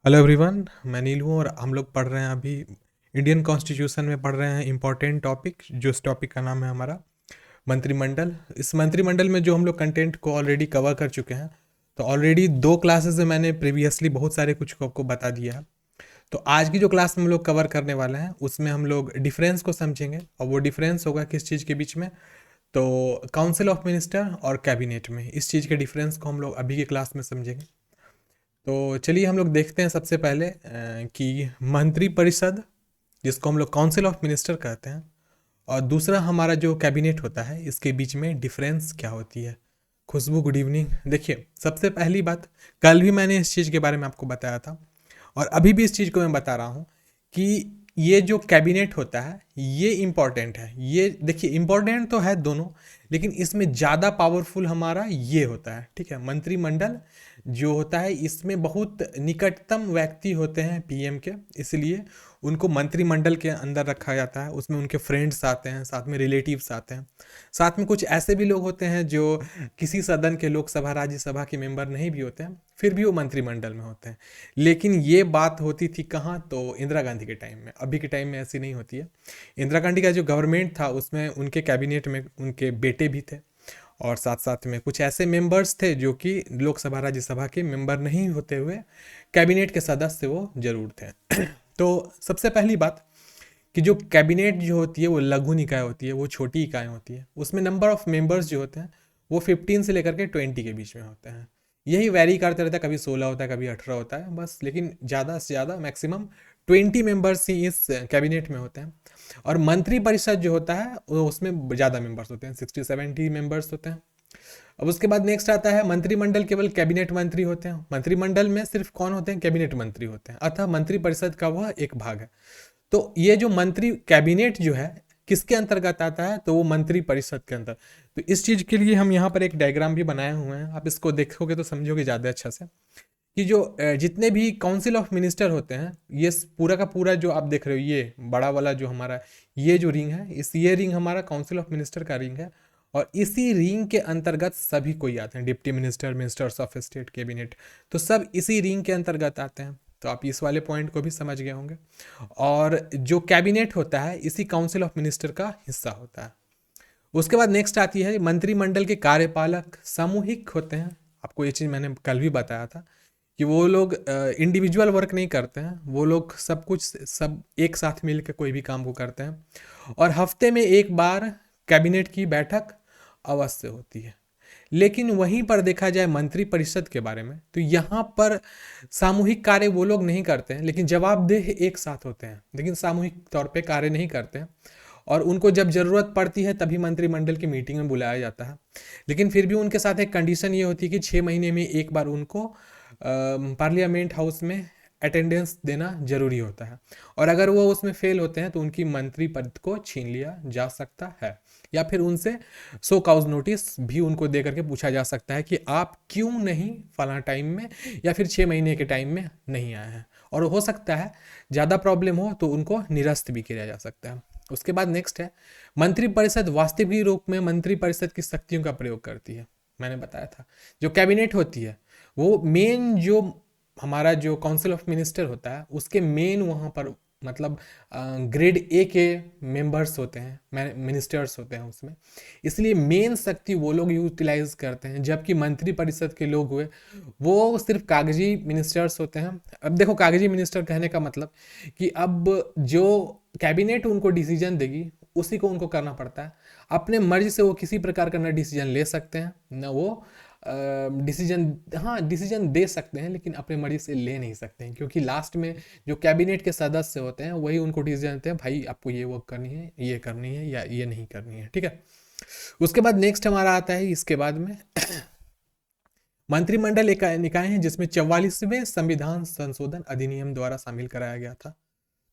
Hello everyone, मैं नील हूँ और हम लोग पढ़ रहे हैं अभी इंडियन कॉन्स्टिट्यूशन में पढ़ रहे हैं इम्पोर्टेंट टॉपिक। जो इस टॉपिक का नाम है हमारा मंत्रिमंडल। इस मंत्रिमंडल में जो हम लोग कंटेंट को ऑलरेडी कवर कर चुके हैं, तो ऑलरेडी 2 क्लासेस में मैंने प्रीवियसली बहुत सारे कुछ को आपको बता दिया है। तो आज की जो क्लास में हम लोग कवर करने वाले हैं उसमें हम लोग डिफरेंस को समझेंगे, और वो डिफरेंस होगा किस चीज़ के बीच में। तो काउंसिल ऑफ मिनिस्टर और कैबिनेट में इस चीज़ के डिफरेंस को हम लोग अभी की क्लास में समझेंगे। तो चलिए हम लोग देखते हैं सबसे पहले कि मंत्रिपरिषद, जिसको हम लोग काउंसिल ऑफ मिनिस्टर कहते हैं, और दूसरा हमारा जो कैबिनेट होता है, इसके बीच में डिफरेंस क्या होती है। खुशबू, गुड इवनिंग। देखिए, सबसे पहली बात, कल भी मैंने इस चीज़ के बारे में आपको बताया था और अभी भी इस चीज़ को मैं बता रहा हूँ कि ये जो कैबिनेट होता है ये इम्पॉर्टेंट है। ये देखिए, इम्पॉर्टेंट तो है दोनों, लेकिन इसमें ज़्यादा पावरफुल हमारा ये होता है। ठीक है, मंत्रिमंडल जो होता है इसमें बहुत निकटतम व्यक्ति होते हैं पीएम के, इसलिए उनको मंत्रिमंडल के अंदर रखा जाता है। उसमें उनके फ्रेंड्स आते हैं, साथ में रिलेटिव्स आते हैं, साथ में कुछ ऐसे भी लोग होते हैं जो किसी सदन के, लोकसभा राज्यसभा के मेंबर नहीं भी होते हैं, फिर भी वो मंत्रिमंडल में होते हैं। लेकिन ये बात होती थी कहाँ, तो इंदिरा गांधी के टाइम में। अभी के टाइम में ऐसी नहीं होती है। इंदिरा गांधी का जो गवर्नमेंट था उसमें उनके कैबिनेट में उनके बेटे भी थे, और साथ साथ में कुछ ऐसे मेंबर्स थे जो कि लोकसभा राज्यसभा के मेंबर नहीं होते हुए कैबिनेट के सदस्य वो जरूर थे। तो सबसे पहली बात कि जो कैबिनेट जो होती है वो लघु निकाय होती है, वो छोटी इकाई होती है। उसमें नंबर ऑफ मेंबर्स जो होते हैं वो 15 से लेकर के 20 के बीच में होते हैं। यही वैरी करते रहता है, कभी 16 होता है, कभी 18 होता है बस, लेकिन ज़्यादा से ज़्यादा मैक्सिमम 20 मेंबर्स ही इस कैबिनेट में होते हैं। और मंत्रिपरिषद जो होता है वो उसमें ज़्यादा मेंबर्स होते हैं, 60-70 मेंबर्स होते हैं। अब उसके बाद नेक्स्ट आता है मंत्रिमंडल। केवल कैबिनेट मंत्री होते हैं। मंत्रिमंडल में सिर्फ कौन होते हैं? कैबिनेट मंत्री होते हैं, अतः मंत्रिपरिषद का वह एक भाग है। तो ये जो मंत्री कैबिनेट जो है किसके अंतर्गत आता है? तो वो मंत्री परिषद के अंदर। तो इस चीज के लिए हम यहाँ पर एक डायग्राम भी बनाए हुए हैं, आप इसको देखोगे तो समझोगे ज़्यादा अच्छा से कि जो जितने भी काउंसिल ऑफ मिनिस्टर होते हैं, ये पूरा का पूरा जो आप देख रहे हो, ये बड़ा वाला जो हमारा ये जो रिंग है, ये रिंग हमारा काउंसिल ऑफ मिनिस्टर का रिंग है। और इसी रिंग के अंतर्गत सभी कोई आते हैं, deputy minister, ministers of state, cabinet, तो सब इसी रिंग के अंतर्गत आते हैं। तो आप इस वाले पॉइंट को भी समझ गए होंगे। और जो कैबिनेट होता है इसी काउंसिल ऑफ मिनिस्टर का हिस्सा होता है। उसके बाद नेक्स्ट आती है मंत्रिमंडल के कार्यपालक सामूहिक होते हैं। आपको ये चीज़ मैंने कल भी बताया था कि वो लोग इंडिविजुअल वर्क नहीं करते हैं, वो लोग सब कुछ सब एक साथ मिलकर कोई भी काम को करते हैं। और हफ्ते में एक बार कैबिनेट की बैठक अवश्य होती है। लेकिन वहीं पर देखा जाए मंत्रिपरिषद के बारे में, तो यहाँ पर सामूहिक कार्य वो लोग नहीं करते हैं, लेकिन जवाबदेह एक साथ होते हैं, लेकिन सामूहिक तौर पे कार्य नहीं करते हैं। और उनको जब जरूरत पड़ती है तभी मंत्रिमंडल की मीटिंग में बुलाया जाता है। लेकिन फिर भी उनके साथ एक कंडीशन ये होती है कि 6 महीने में एक बार उनको पार्लियामेंट हाउस में अटेंडेंस देना जरूरी होता है। और अगर वो उसमें फेल होते हैं तो उनकी मंत्री पद को छीन लिया जा सकता है, या फिर उनसे सो काउज नोटिस भी उनको दे करके पूछा जा सकता है कि आप क्यों नहीं फला टाइम में या फिर 6 महीने के टाइम में नहीं आए हैं। और हो सकता है ज़्यादा प्रॉब्लम हो तो उनको निरस्त भी किया जा सकता है। उसके बाद नेक्स्ट है मंत्रिपरिषद वास्तविक रूप में मंत्रिपरिषद की शक्तियों का प्रयोग करती है। मैंने बताया था जो कैबिनेट होती है वो मेन, जो हमारा जो काउंसिल ऑफ मिनिस्टर होता है उसके मेन वहाँ पर मतलब ग्रेड ए के मेंबर्स होते हैं, मिनिस्टर्स होते हैं उसमें। इसलिए मेन शक्ति वो लोग यूटिलाइज करते हैं, जबकि मंत्रिपरिषद के लोग हुए वो सिर्फ कागजी मिनिस्टर्स होते हैं। अब देखो, कागजी मिनिस्टर कहने का मतलब कि अब जो कैबिनेट उनको डिसीजन देगी उसी को उनको करना पड़ता है। अपने मर्जी से वो किसी प्रकार का न डिसीजन ले सकते हैं, न वो डिसीजन, हाँ डिसीजन दे सकते हैं लेकिन अपने मर्जी से ले नहीं सकते हैं, क्योंकि लास्ट में जो कैबिनेट के सदस्य होते हैं वही उनको डिसीजन देते हैं, भाई आपको ये वर्क करनी है, ये करनी है या ये नहीं करनी है। ठीक है। उसके बाद नेक्स्ट हमारा आता है इसके बाद में मंत्रिमंडल एक निकाय है जिसमें 44वें संविधान संशोधन अधिनियम द्वारा शामिल कराया गया था।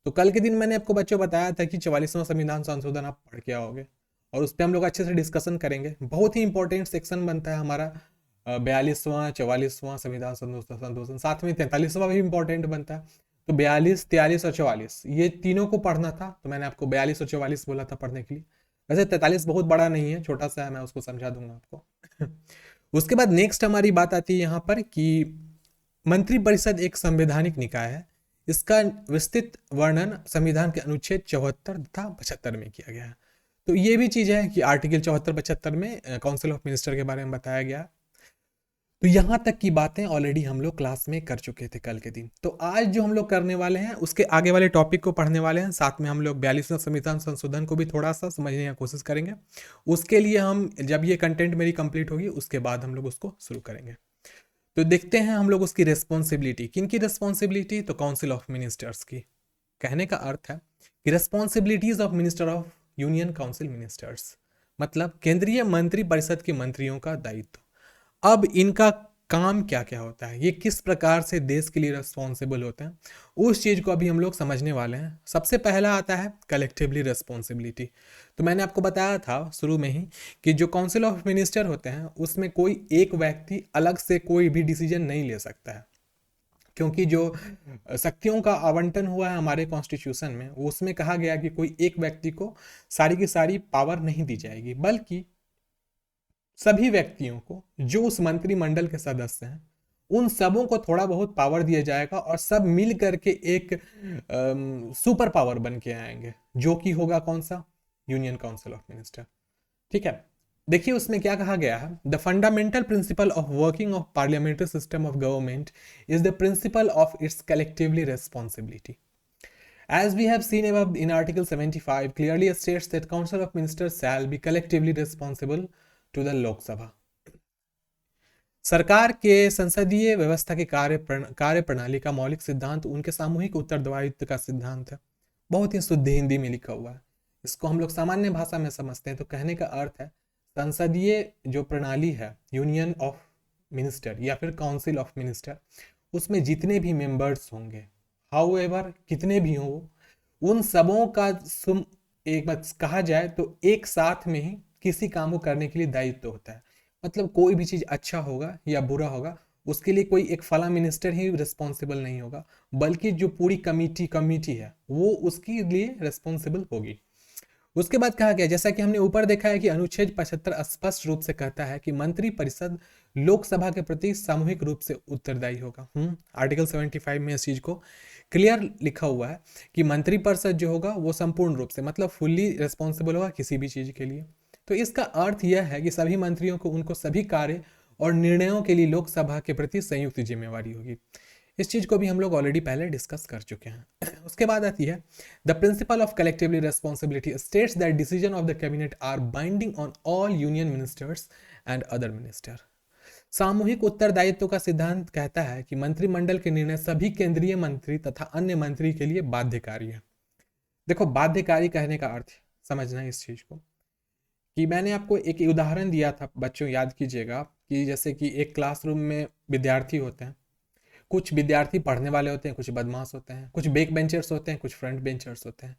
तो कल के दिन मैंने आपको बच्चों बताया था कि 44वां संविधान संशोधन आप पढ़ के आओगे, और उस पर हम लोग अच्छे से डिस्कशन करेंगे। बहुत ही इंपॉर्टेंट सेक्शन बनता है हमारा 42वां 44वां संविधान संशोधन, साथ में 43वां भी इंपॉर्टेंट बनता है। तो 42, 43 और 44 ये तीनों को पढ़ना था, तो मैंने आपको 42 और 44 बोला था पढ़ने के लिए। वैसे 43 बहुत बड़ा नहीं है, छोटा सा है, मैं उसको समझा दूंगा आपको। उसके बाद नेक्स्ट हमारी बात आती है यहाँ पर कि मंत्रिपरिषद एक संवैधानिक निकाय है। इसका विस्तृत वर्णन संविधान के अनुच्छेद 74 तथा 75 में किया गया है। तो ये भी चीज़ है कि आर्टिकल 74-75 में काउंसिल ऑफ मिनिस्टर के बारे में बताया गया। तो यहाँ तक की बातें ऑलरेडी हम लोग क्लास में कर चुके थे कल के दिन। तो आज जो हम लोग करने वाले हैं उसके आगे वाले टॉपिक को पढ़ने वाले हैं, साथ में हम लोग 42वां संविधान संशोधन को भी थोड़ा सा समझने की कोशिश करेंगे। उसके लिए हम जब ये कंटेंट मेरी कंप्लीट होगी उसके बाद हम लोग उसको शुरू करेंगे। तो देखते हैं हम लोग उसकी रिस्पॉन्सिबिलिटी। किन की रिस्पॉन्सिबिलिटी? तो काउंसिल ऑफ मिनिस्टर्स की। कहने का अर्थ है कि responsibilities of minister of union council ministers, मतलब केंद्रीय मंत्री परिषद के मंत्रियों का दायित्व। अब इनका काम क्या क्या होता है, ये किस प्रकार से देश के लिए रिस्पॉन्सिबल होते हैं, उस चीज़ को अभी हम लोग समझने वाले हैं। सबसे पहला आता है कलेक्टिवली रिस्पॉन्सिबिलिटी। तो मैंने आपको बताया था शुरू में ही कि जो काउंसिल ऑफ मिनिस्टर होते हैं उसमें कोई एक व्यक्ति अलग से कोई भी डिसीजन नहीं ले सकता है, क्योंकि जो शक्तियों का आवंटन हुआ है हमारे कॉन्स्टिट्यूशन में उसमें कहा गया कि कोई एक व्यक्ति को सारी की सारी पावर नहीं दी जाएगी, बल्कि सभी व्यक्तियों को जो उस मंत्रिमंडल के सदस्य हैं उन सबों को थोड़ा बहुत पावर दिया जाएगा और सब मिल करके एक सुपर पावर बन के आएंगे, जो कि होगा कौन सा? Union council of minister. ठीक है, देखिए उसमें क्या कहा गया है। The fundamental principle of working of parliamentary system of government is the principle of its collectively responsibility. As we have seen above in Article 75 clearly states that Council of Ministers shall be collectively responsible to the Lok Sabha। सरकार के संसदीय व्यवस्था के कार्य प्रणाली का मौलिक सिद्धांत उनके सामूहिक उत्तरदायित्व का सिद्धांत है। बहुत ही शुद्ध हिंदी में लिखा हुआ है, इसको हम लोग सामान्य भाषा में समझते हैं। तो कहने का अर्थ है संसदीय जो प्रणाली है यूनियन ऑफ मिनिस्टर या फिर काउंसिल ऑफ मिनिस्टर, उसमें जितने भी मेंबर्स होंगे, हाउएवर कितने भी हों, उन सबों का एक बात कहा जाए तो एक साथ में ही किसी काम को करने के लिए दायित्व होता है। मतलब कोई भी चीज़ अच्छा होगा या बुरा होगा उसके लिए कोई एक फला मिनिस्टर ही रिस्पॉन्सिबल नहीं होगा, बल्कि जो पूरी कमिटी है वो उसके लिए रिस्पॉन्सिबल होगी। उसके बाद कहा गया, जैसा कि हमने ऊपर देखा है कि अनुच्छेद 75 स्पष्ट रूप से कहता है कि मंत्री परिषद लोकसभा के प्रति सामूहिक रूप से उत्तरदायी होगा। आर्टिकल 75 में इस चीज को क्लियर लिखा हुआ है कि मंत्री परिषद जो होगा वो संपूर्ण रूप से मतलब फुल्ली रिस्पॉन्सिबल होगा किसी भी चीज के लिए। तो इसका अर्थ यह है कि सभी मंत्रियों को उनको सभी कार्य और निर्णयों के लिए लोकसभा के प्रति संयुक्त जिम्मेवारी होगी। इस चीज को भी हम लोग ऑलरेडी पहले डिस्कस कर चुके हैं। उसके बाद आती है the principle of collectively responsibility states that decision of the cabinet are binding on all union ministers and other minister. सामूहिक उत्तरदायित्व का सिद्धांत कहता है कि मंत्रिमंडल के निर्णय सभी केंद्रीय मंत्री तथा अन्य मंत्री के लिए बाध्यकारी है। देखो बाध्यकारी कहने का अर्थ समझना है इस चीज को कि मैंने आपको एक उदाहरण दिया था, बच्चों याद कीजिएगा कि जैसे कि एक क्लासरूम में विद्यार्थी होते हैं, कुछ विद्यार्थी पढ़ने वाले होते हैं, कुछ बदमाश होते हैं, कुछ बैक बेंचर्स होते हैं, कुछ फ्रंट बेंचर्स होते हैं।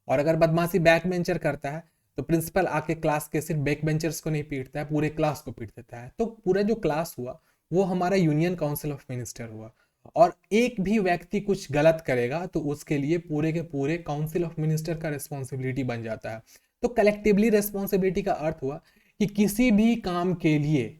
और अगर बदमाशी बैक बेंचर करता है तो प्रिंसिपल आके क्लास के सिर्फ बैक बेंचर्स को नहीं पीटता है, पूरे क्लास को पीट देता है। तो पूरा जो क्लास हुआ वो हमारा यूनियन काउंसिल ऑफ मिनिस्टर हुआ, और एक भी व्यक्ति कुछ गलत करेगा तो उसके लिए पूरे के पूरे काउंसिल ऑफ मिनिस्टर का रिस्पॉन्सिबिलिटी बन जाता है। तो कलेक्टिवली रिस्पॉन्सिबिलिटी का अर्थ हुआ कि किसी भी काम के लिए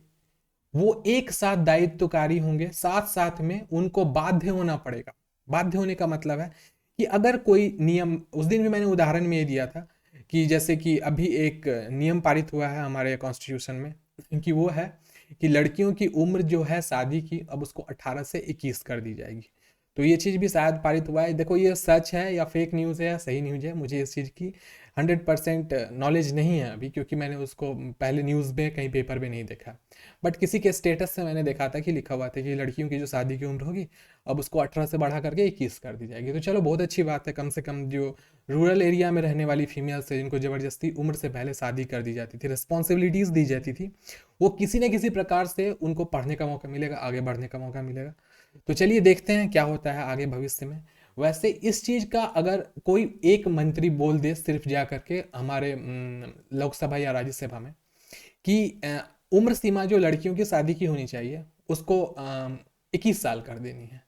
वो एक साथ दायित्वकारी होंगे, साथ साथ में उनको बाध्य होना पड़ेगा। बाध्य होने का मतलब है कि अगर कोई नियम, उस दिन भी मैंने उदाहरण में ये दिया था कि जैसे कि अभी एक नियम पारित हुआ है हमारे कॉन्स्टिट्यूशन में कि वो है कि लड़कियों की उम्र जो है शादी की अब उसको 18 से 21 कर दी जाएगी। तो ये चीज़ भी शायद पारित हुआ है। देखो ये सच है या फेक न्यूज़ है या सही न्यूज़ है, मुझे इस चीज़ की 100% नॉलेज नहीं है अभी, क्योंकि मैंने उसको पहले न्यूज़ में कहीं पेपर में नहीं देखा। बट किसी के स्टेटस से मैंने देखा था कि लिखा हुआ था कि लड़कियों की जो शादी की उम्र होगी अब उसको 18 से बढ़ा करके 21 कर दी जाएगी। तो चलो बहुत अच्छी बात है, कम से कम जो रूरल एरिया में रहने वाली फीमेल्स है जिनको ज़बरदस्ती उम्र से पहले शादी कर दी जाती थी, रिस्पॉन्सिबिलिटीज़ दी जाती थी, वो किसी न किसी प्रकार से उनको पढ़ने का मौका मिलेगा, आगे बढ़ने का मौका मिलेगा। तो चलिए देखते हैं क्या होता है आगे भविष्य में। वैसे इस चीज़ का अगर कोई एक मंत्री बोल दे सिर्फ जा करके हमारे लोकसभा या राज्यसभा में कि उम्र सीमा जो लड़कियों की शादी की होनी चाहिए उसको 21 साल कर देनी है,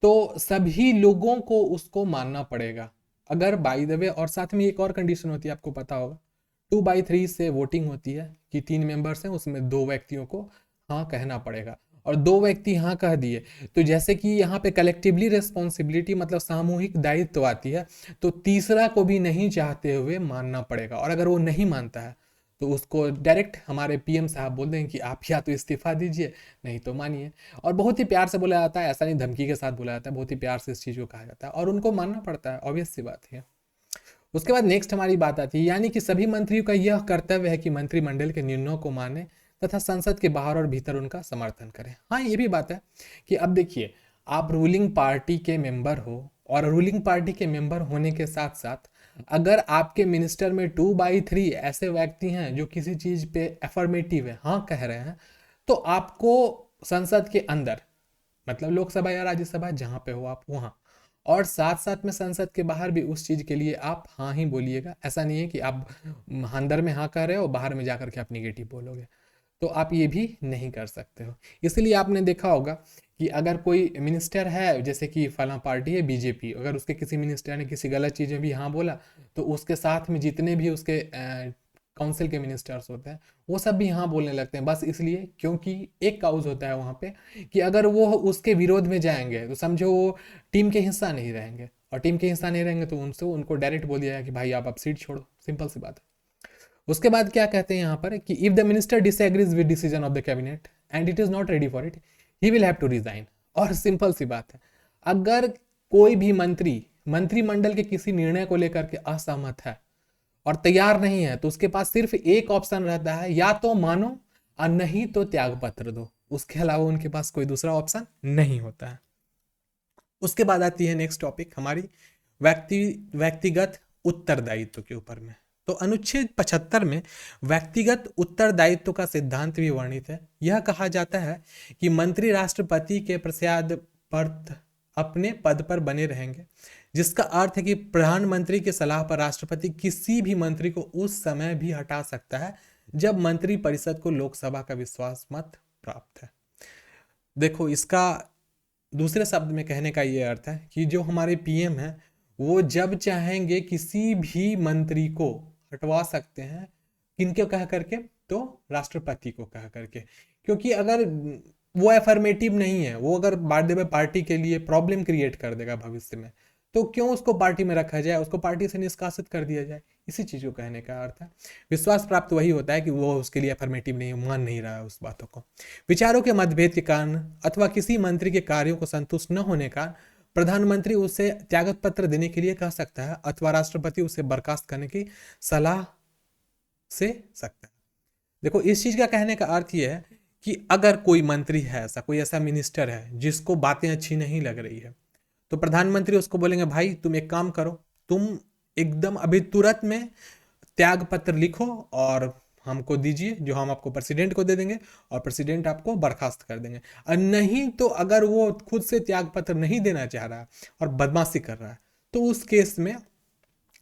तो सभी लोगों को उसको मानना पड़ेगा। अगर बाय द वे, और साथ में एक और कंडीशन होती है आपको पता होगा, 2/3 से वोटिंग होती है कि 3 मेंबर्स हैं उसमें 2 व्यक्तियों को हाँ कहना पड़ेगा। और 2 व्यक्ति हाँ कह दिए, तो जैसे कि यहाँ पे कलेक्टिवली रिस्पॉन्सिबिलिटी मतलब सामूहिक दायित्व आती है, तो तीसरा को भी नहीं चाहते हुए मानना पड़ेगा। और अगर वो नहीं मानता है तो उसको डायरेक्ट हमारे पीएम साहब बोल देंगे कि आप या तो इस्तीफा दीजिए, नहीं तो मानिए। और बहुत ही प्यार से बोला जाता है, ऐसा नहीं धमकी के साथ बोला जाता है, बहुत ही प्यार से इस चीज़ को कहा जाता है और उनको मानना पड़ता है, ऑब्वियस सी बात है। उसके बाद नेक्स्ट हमारी बात आती है, यानी कि सभी मंत्रियों का यह कर्तव्य है कि मंत्रिमंडल के निर्णयों को माने तथा संसद के बाहर और भीतर उनका समर्थन करें। हाँ, ये भी बात है कि अब देखिए, आप रूलिंग पार्टी के मेंबर हो और रूलिंग पार्टी के मेंबर होने के साथ साथ अगर आपके मिनिस्टर में 2/3 ऐसे व्यक्ति हैं जो किसी चीज़ पे एफर्मेटिव है, हाँ कह रहे हैं, तो आपको संसद के अंदर मतलब लोकसभा या राज्यसभा जहाँ पे हो आप वहाँ, और साथ साथ में संसद के बाहर भी उस चीज़ के लिए आप हाँ ही बोलिएगा। ऐसा नहीं है कि आप अंदर में हाँ कह रहे हो, बाहर में जाकर के आप निगेटिव बोलोगे, तो आप ये भी नहीं कर सकते हो। इसलिए आपने देखा होगा कि अगर कोई मिनिस्टर है, जैसे कि फलां पार्टी है बीजेपी, अगर उसके किसी मिनिस्टर ने किसी गलत चीज़ में भी हाँ बोला, तो उसके साथ में जितने भी उसके काउंसिल के मिनिस्टर्स होते हैं वो सब भी हाँ बोलने लगते हैं, बस इसलिए क्योंकि एक काउज होता है वहाँ पे कि अगर वो उसके विरोध में जाएंगे तो समझो वो टीम के हिस्सा नहीं रहेंगे, और टीम के हिस्सा नहीं रहेंगे तो उनसे उनको डायरेक्ट बोल दिया जाए कि भाई आप अब सीट छोड़ो, सिंपल सी बात है। उसके बाद क्या कहते हैं यहाँ पर कि if the minister disagrees with decision of the cabinet and it is not ready for it, he will have to resign. और सिंपल सी बात है, अगर कोई भी मंत्री मंत्रिमंडल के किसी निर्णय को लेकर के असहमत है और तैयार नहीं है, तो उसके पास सिर्फ एक ऑप्शन रहता है, या तो मानो और नहीं तो त्याग पत्र दो, उसके अलावा उनके पास कोई दूसरा ऑप्शन नहीं होता है। उसके बाद आती है नेक्स्ट टॉपिक हमारी व्यक्तिगत उत्तरदायित्व के ऊपर में। तो अनुच्छेद 75 में व्यक्तिगत उत्तरदायित्व का सिद्धांत भी वर्णित है। यह कहा जाता है कि मंत्री राष्ट्रपति के पश्चात अपने पद पर बने रहेंगे, जिसका अर्थ है कि प्रधानमंत्री की सलाह पर राष्ट्रपति किसी भी मंत्री को उस समय भी हटा सकता है जब मंत्री परिषद को लोकसभा का विश्वास मत प्राप्त है। देखो, इसका दूसरे शब्द में कहने का ये अर्थ है कि जो हमारे पीएम है वो जब चाहेंगे किसी भी मंत्री को हटवा सकते हैं, किनको कह करके, तो राष्ट्रपति को कह करके। क्योंकि अगर वो एफर्मेटिव नहीं है, वो अगर बाद में पार्टी के लिए प्रॉब्लम क्रिएट कर देगा भविष्य में, तो क्यों उसको पार्टी में रखा जाए, उसको पार्टी से निष्कासित कर दिया जाए। इसी चीज को कहने का अर्थ है। विश्वास प्राप्त वही होता है कि वो उसके लिए एफर्मेटिव नहीं, मान नहीं रहा है उस बातों को। विचारों के मतभेद के कारण अथवा किसी मंत्री के कार्यों को संतुष्ट न होने का प्रधानमंत्री उसे त्यागपत्र देने के लिए कह सकता है अथवा राष्ट्रपति उसे बर्खास्त करने की सलाह से सकता है। देखो, इस चीज का कहने का अर्थ यह है कि अगर कोई मंत्री है, ऐसा कोई ऐसा मिनिस्टर है जिसको बातें अच्छी नहीं लग रही है, तो प्रधानमंत्री उसको बोलेंगे भाई तुम एक काम करो, तुम एकदम अभी तुरंत में त्याग पत्र लिखो और हमको दीजिए, जो हम आपको प्रेसिडेंट को दे देंगे और प्रेसिडेंट आपको बर्खास्त कर देंगे। और नहीं तो अगर वो खुद से त्याग पत्र नहीं देना चाह रहा है और बदमाशी कर रहा है, तो उस केस में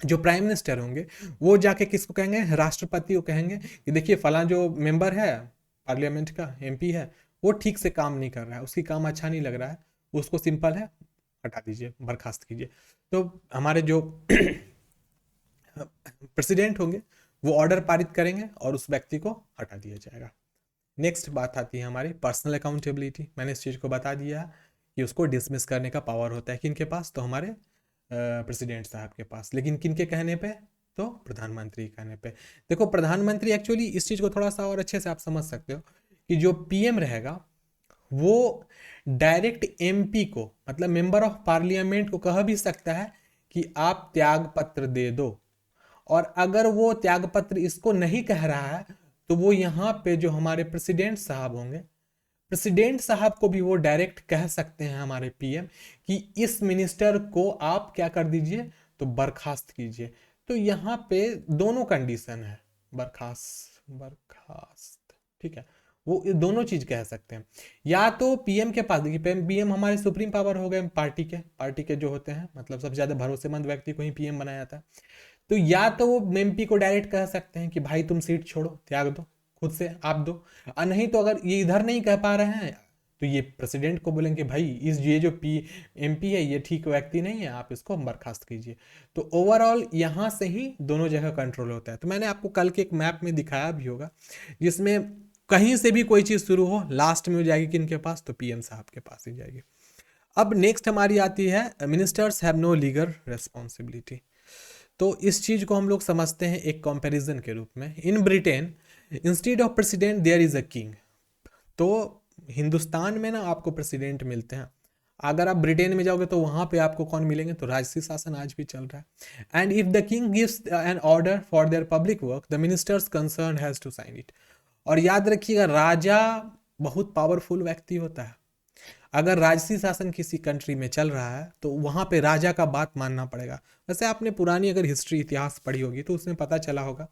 जो प्राइम मिनिस्टर होंगे वो जाके किसको कहेंगे, राष्ट्रपति को कहेंगे कि देखिए फला जो मेंबर है पार्लियामेंट का, एमपी है, वो ठीक से काम नहीं कर रहा है, उसकी काम अच्छा नहीं लग रहा है, उसको सिंपल है हटा दीजिए, बर्खास्त कीजिए। तो हमारे जो प्रेसिडेंट होंगे वो ऑर्डर पारित करेंगे और उस व्यक्ति को हटा दिया जाएगा। नेक्स्ट बात आती है हमारी पर्सनल अकाउंटेबिलिटी। मैंने इस चीज़ को बता दिया कि उसको डिसमिस करने का पावर होता है किनके पास, तो हमारे प्रेसिडेंट साहब के पास। लेकिन किनके कहने पे, तो प्रधानमंत्री कहने पे। देखो, प्रधानमंत्री एक्चुअली इस चीज़ को थोड़ा सा और अच्छे से आप समझ सकते हो कि जो पीएम रहेगा वो डायरेक्ट एमपी को मतलब मेंबर ऑफ पार्लियामेंट को कह भी सकता है कि आप त्याग पत्र दे दो, और अगर वो त्यागपत्र इसको नहीं कह रहा है तो वो यहाँ पे जो हमारे प्रेसिडेंट साहब होंगे, प्रेसिडेंट साहब को भी वो डायरेक्ट कह सकते हैं हमारे पीएम कि इस मिनिस्टर को आप क्या कर दीजिए, तो बर्खास्त कीजिए। तो यहाँ पे दोनों कंडीशन है, बर्खास्त, ठीक है, वो दोनों चीज कह सकते हैं। या तो पीएम के पास, देखिए पीएम हमारे सुप्रीम पावर हो गए पार्टी के जो होते हैं, मतलब सबसे ज्यादा भरोसेमंद व्यक्ति को ही पीएम बनाया जाता है। तो या तो वो एमपी को डायरेक्ट कह सकते हैं कि भाई तुम सीट छोड़ो, त्याग दो, खुद से आप दो, और नहीं तो अगर ये इधर नहीं कह पा रहे हैं तो ये प्रेसिडेंट को बोलेंगे भाई ये जो एमपी है ये ठीक व्यक्ति नहीं है, आप इसको बर्खास्त कीजिए। तो ओवरऑल यहाँ से ही दोनों जगह कंट्रोल होता है। तो मैंने आपको कल के एक मैप में दिखाया भी होगा जिसमें कहीं से भी कोई चीज़ शुरू हो लास्ट में हो जाएगी किनके पास, तो पीएम साहब के पास ही जाएगी। अब नेक्स्ट हमारी आती है ministers have no legal responsibility. तो इस चीज़ को हम लोग समझते हैं एक कंपैरिजन के रूप में। In Britain instead of president there is a king. तो हिंदुस्तान में ना आपको प्रेसिडेंट मिलते हैं, अगर आप ब्रिटेन में जाओगे तो वहाँ पे आपको कौन मिलेंगे, तो राजसी शासन आज भी चल रहा है। And if the king gives an order for their public work the ministers concern has to sign it. और याद रखिएगा राजा बहुत पावरफुल व्यक्ति होता है। अगर राजसी शासन किसी कंट्री में चल रहा है तो वहाँ पे राजा का बात मानना पड़ेगा। वैसे आपने पुरानी अगर हिस्ट्री इतिहास पढ़ी होगी तो उसमें पता चला होगा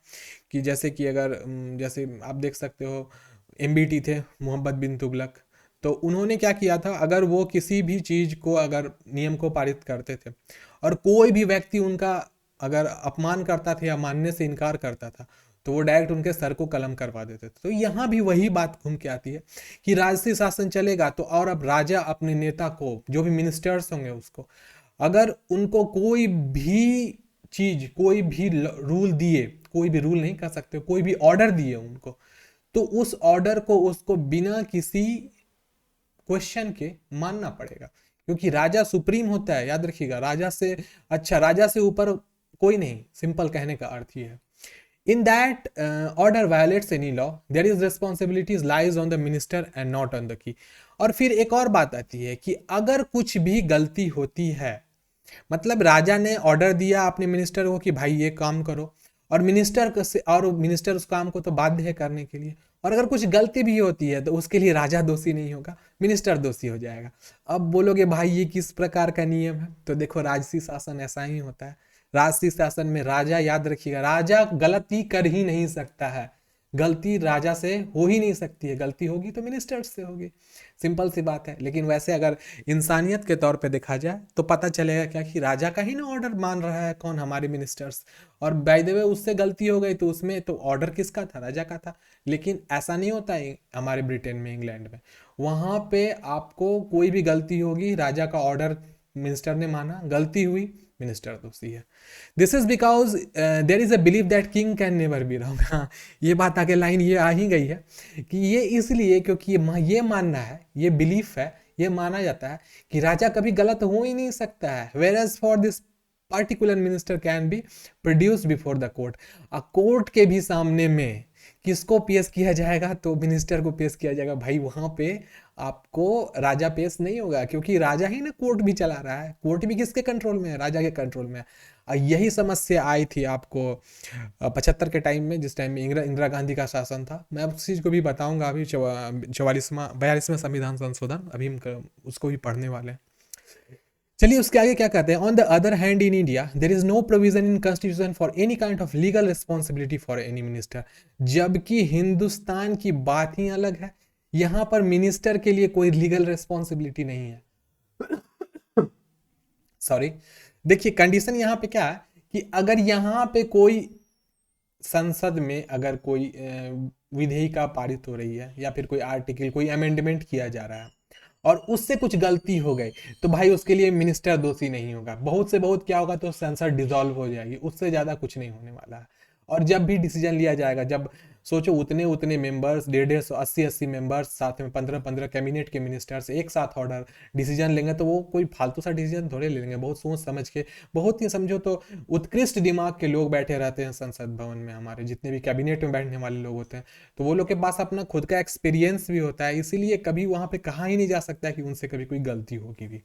कि जैसे कि अगर जैसे आप देख सकते हो एमबीटी थे मोहम्मद बिन तुगलक, तो उन्होंने क्या किया था, अगर वो किसी भी चीज़ को अगर नियम को पारित करते थे और कोई भी व्यक्ति उनका अगर अपमान करता था या मानने से इनकार करता था तो वो डायरेक्ट उनके सर को कलम करवा देते थे। तो यहाँ भी वही बात घूम के आती है कि राजसी शासन चलेगा तो और अब राजा अपने नेता को, जो भी मिनिस्टर्स होंगे उसको, अगर उनको कोई भी चीज, कोई भी रूल दिए, कोई भी रूल नहीं कह सकते, कोई भी ऑर्डर दिए उनको, तो उस ऑर्डर को उसको बिना किसी क्वेश्चन के मानना पड़ेगा, क्योंकि राजा सुप्रीम होता है। याद रखिएगा राजा से अच्छा, राजा से ऊपर कोई नहीं, सिंपल कहने का अर्थ ये है। In that order violates any law, there is responsibilities lies on the minister and not on the king। और फिर एक और बात आती है कि अगर कुछ भी गलती होती है, मतलब राजा ने ऑर्डर दिया अपने मिनिस्टर को कि भाई ये काम करो, और मिनिस्टर उस काम को तो बाध्य है करने के लिए, और अगर कुछ गलती भी होती है तो उसके लिए राजा दोषी नहीं होगा, मिनिस्टर दोषी हो जाएगा। अब बोलोगे भाई ये किस प्रकार का नियम है, तो देखो राजसी शासन ऐसा ही होता है। राजसी शासन में राजा, याद रखिएगा, राजा गलती कर ही नहीं सकता है, गलती राजा से हो ही नहीं सकती है, गलती होगी तो मिनिस्टर से होगी, सिंपल सी बात है। लेकिन वैसे अगर इंसानियत के तौर पे देखा जाए तो पता चलेगा क्या कि राजा का ही ना ऑर्डर मान रहा है, कौन, हमारे मिनिस्टर्स। और बाय द वे उससे गलती हो गई तो उसमें तो ऑर्डर किसका था, राजा का था। लेकिन ऐसा नहीं होता है हमारे ब्रिटेन में, इंग्लैंड में, वहाँ पे आपको कोई भी गलती होगी, राजा का ऑर्डर मिनिस्टर ने माना, गलती हुई, मिनिस्टर दोषी है। This is because there is a believe that king can never be wrong. हाँ, ये बात आगे लाइन ये आ ही गई है कि ये इसलिए क्योंकि ये मानना है, ये बिलीफ है, ये माना जाता है कि राजा कभी गलत हो ही नहीं सकता है। Whereas for this particular minister can be produce before the court. Court के भी सामने में किसको पेश किया जाएगा, तो मिनिस्टर को पेश किया जाएगा। भाई वहां पे आपको राजा पेश नहीं होगा, क्योंकि राजा ही ना कोर्ट भी चला रहा है, कोर्ट भी किसके कंट्रोल में है, राजा के कंट्रोल में है। यही समस्या आई थी आपको 75 के टाइम में, जिस टाइम में इंदिरा गांधी का शासन था। मैं उस चीज़ को भी बताऊंगा अभी, 42वां संविधान संशोधन, अभी हम उसको भी पढ़ने वाले हैं। चलिए उसके आगे क्या कहते हैं। On the other hand in India there is no provision in constitution for any kind of legal responsibility for any minister. जबकि हिंदुस्तान की बात ही अलग है, यहां पर मिनिस्टर के लिए कोई लीगल रिस्पॉन्सिबिलिटी नहीं है। सॉरी, देखिए कंडीशन यहाँ पे क्या है कि अगर यहाँ पे कोई संसद में अगर कोई विधेयिका पारित हो रही है या फिर कोई आर्टिकल, कोई अमेंडमेंट किया जा रहा है और उससे कुछ गलती हो गई, तो भाई उसके लिए मिनिस्टर दोषी नहीं होगा। बहुत से बहुत क्या होगा, तो संसद डिसॉल्व हो जाएगी, उससे ज़्यादा कुछ नहीं होने वाला है। और जब भी डिसीजन लिया जाएगा, जब सोचो उतने मेंबर्स, 150-180 मेंबर्स, साथ में 15-15 कैबिनेट के मिनिस्टर्स एक साथ ऑर्डर डिसीजन लेंगे, तो वो कोई फालतू सा डिसीजन थोड़े ले लेंगे, बहुत सोच समझ के, बहुत ही समझो तो उत्कृष्ट दिमाग के लोग बैठे रहते हैं संसद भवन में, हमारे जितने भी कैबिनेट में बैठने वाले लोग होते हैं, तो वो लोग के पास अपना खुद का एक्सपीरियंस भी होता है, इसीलिए कभी वहाँ पे कहा ही नहीं जा सकता कि उनसे कभी कोई गलती होगी भी,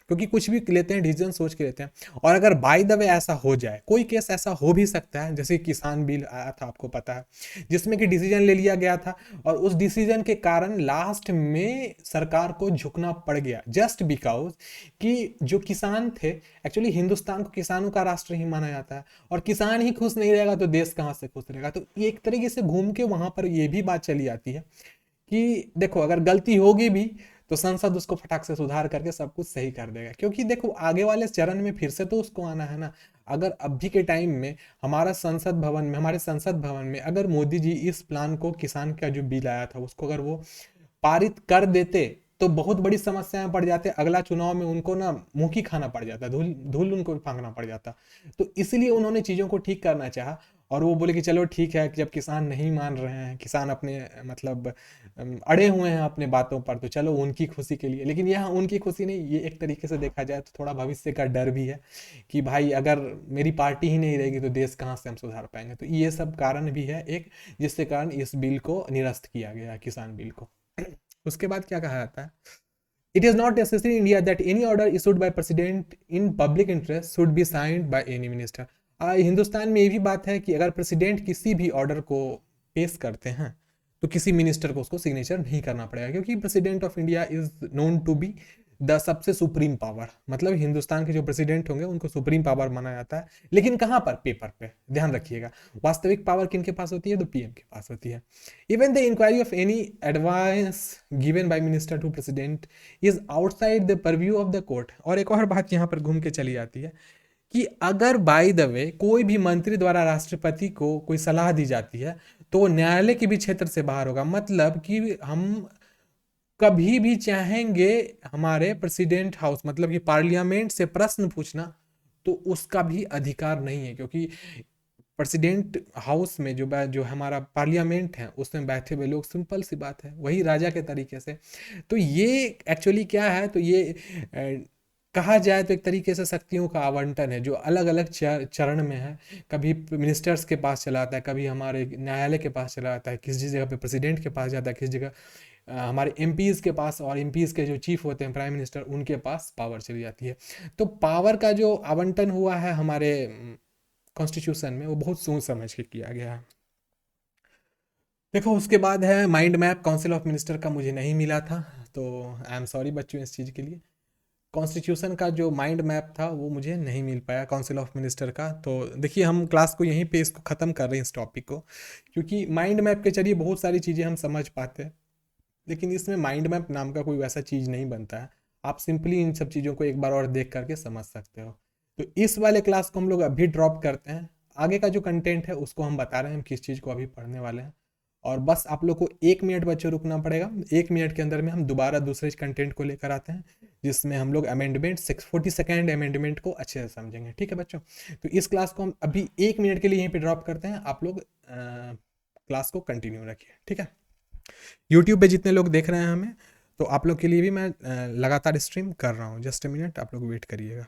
क्योंकि कुछ भी लेते हैं डिसीजन सोच के लेते हैं। और अगर बाय द वे ऐसा हो जाए, कोई केस ऐसा हो भी सकता है, जैसे किसान बिल आया था आपको पता है, जिसमें कि डिसीजन ले लिया गया था और उस डिसीजन के कारण लास्ट में सरकार को झुकना पड़ गया, जस्ट बिकॉज कि जो किसान थे, एक्चुअली हिंदुस्तान को किसानों का राष्ट्र ही माना जाता है, और किसान ही खुश नहीं रहेगा तो देश कहां से खुश रहेगा। तो एक तरीके से घूम के वहां पर यह भी बात चली आती है कि देखो अगर गलती होगी भी तो संसद उसको फटाक से सुधार करके सब कुछ सही कर देगा, क्योंकि देखो आगे वाले चरण में फिर से तो उसको आना है ना। अगर अभी के टाइम में हमारे संसद भवन में अगर मोदी जी इस प्लान को, किसान का जो बिल आया था उसको अगर वो पारित कर देते, तो बहुत बड़ी समस्या में पड़ जाते हैं। अगला चुनाव में उनको ना मुंह की खाना पड़ जाता है, धूल धूल उनको फांकना पड़ जाता। तो इसलिए उन्होंने चीज़ों को ठीक करना चाहा और वो बोले कि चलो ठीक है, जब किसान नहीं मान रहे हैं, किसान अपने मतलब अड़े हुए हैं अपने बातों पर, तो चलो उनकी खुशी के लिए। लेकिन यह उनकी खुशी नहीं, ये एक तरीके से देखा जाए तो थोड़ा भविष्य का डर भी है कि भाई अगर मेरी पार्टी ही नहीं रहेगी तो देश कहाँ से हम सुधार पाएंगे। तो ये सब कारण भी है एक, जिसके कारण इस बिल को निरस्त किया गया, किसान बिल को। उसके बाद क्या कहा जाता है, it is not necessary in India that any order issued by president in public interest should be signed by any minister. Hindustan में ये भी बात है कि अगर प्रेसिडेंट किसी भी ऑर्डर को पेश करते हैं तो किसी मिनिस्टर को उसको सिग्नेचर नहीं करना पड़ेगा, क्योंकि president of India is known to be the सबसे सुप्रीम पावर। मतलब हिंदुस्तान के जो प्रेसिडेंट होंगे उनको सुप्रीम पावर माना जाता है। लेकिन कहाँ पर, पेपर पे, ध्यान रखिएगा। वास्तविक पावर किनके पास होती है, तो पीएम के पास होती है। Even the inquiry of any advice given by minister to president is outside the purview of the court. और एक और बात यहाँ पर घूम के चली जाती है कि अगर बाय द वे कोई भी मंत्री द्वारा राष्ट्रपति को कोई सलाह दी जाती है तो वो न्यायालय के भी क्षेत्र से बाहर होगा। मतलब कि हम कभी भी चाहेंगे हमारे प्रेसिडेंट हाउस, मतलब कि पार्लियामेंट से प्रश्न पूछना, तो उसका भी अधिकार नहीं है, क्योंकि प्रेसिडेंट हाउस में जो हमारा पार्लियामेंट है उसमें बैठे हुए लोग, सिंपल सी बात है, वही राजा के तरीके से। तो ये एक्चुअली क्या है, तो ये कहा जाए तो एक तरीके से शक्तियों का आवंटन है जो अलग अलग चरण में है। कभी मिनिस्टर्स के पास चला आता है, कभी हमारे न्यायालय के पास चला आता है, किसी जगह पे प्रेसिडेंट के पास जाता है, किसी जगह हमारे एमपीज़ के पास, और एमपीज़ के जो चीफ होते हैं प्राइम मिनिस्टर, उनके पास पावर चली जाती है। तो पावर का जो आवंटन हुआ है हमारे कॉन्स्टिट्यूशन में, वो बहुत सोच समझ के किया गया है। देखो उसके बाद है mind map, council of minister का मुझे नहीं मिला था, तो आई एम सॉरी बच्चों इस चीज़ के लिए। कॉन्स्टिट्यूशन का जो माइंड मैप था वो मुझे नहीं मिल पाया काउंसिल ऑफ मिनिस्टर का। तो देखिए हम क्लास को यहीं पे इसको ख़त्म कर रहे हैं, इस टॉपिक को, क्योंकि माइंड मैप के जरिए बहुत सारी चीज़ें हम समझ पाते हैं, लेकिन इसमें माइंड मैप नाम का कोई वैसा चीज़ नहीं बनता है। आप सिंपली इन सब चीज़ों को एक बार और देख करके समझ सकते हो। तो इस वाले क्लास को हम लोग अभी ड्रॉप करते हैं। आगे का जो कंटेंट है उसको हम बता रहे हैं हम किस चीज़ को अभी पढ़ने वाले हैं। और बस आप लोग को 1 मिनट बच्चों रुकना पड़ेगा। 1 मिनट के अंदर में हम दोबारा दूसरे कंटेंट को लेकर आते हैं, जिसमें हम लोग अमेंडमेंट 42nd अमेंडमेंट को अच्छे से समझेंगे। ठीक है बच्चों, तो इस क्लास को हम अभी 1 मिनट के लिए यहीं पे ड्रॉप करते हैं। आप लोग क्लास को कंटिन्यू रखिए, ठीक है। यूट्यूब पे जितने लोग देख रहे हैं हमें, तो आप लोग के लिए भी मैं लगातार स्ट्रीम कर रहा हूँ। जस्ट अ मिनट, आप लोग वेट करिएगा।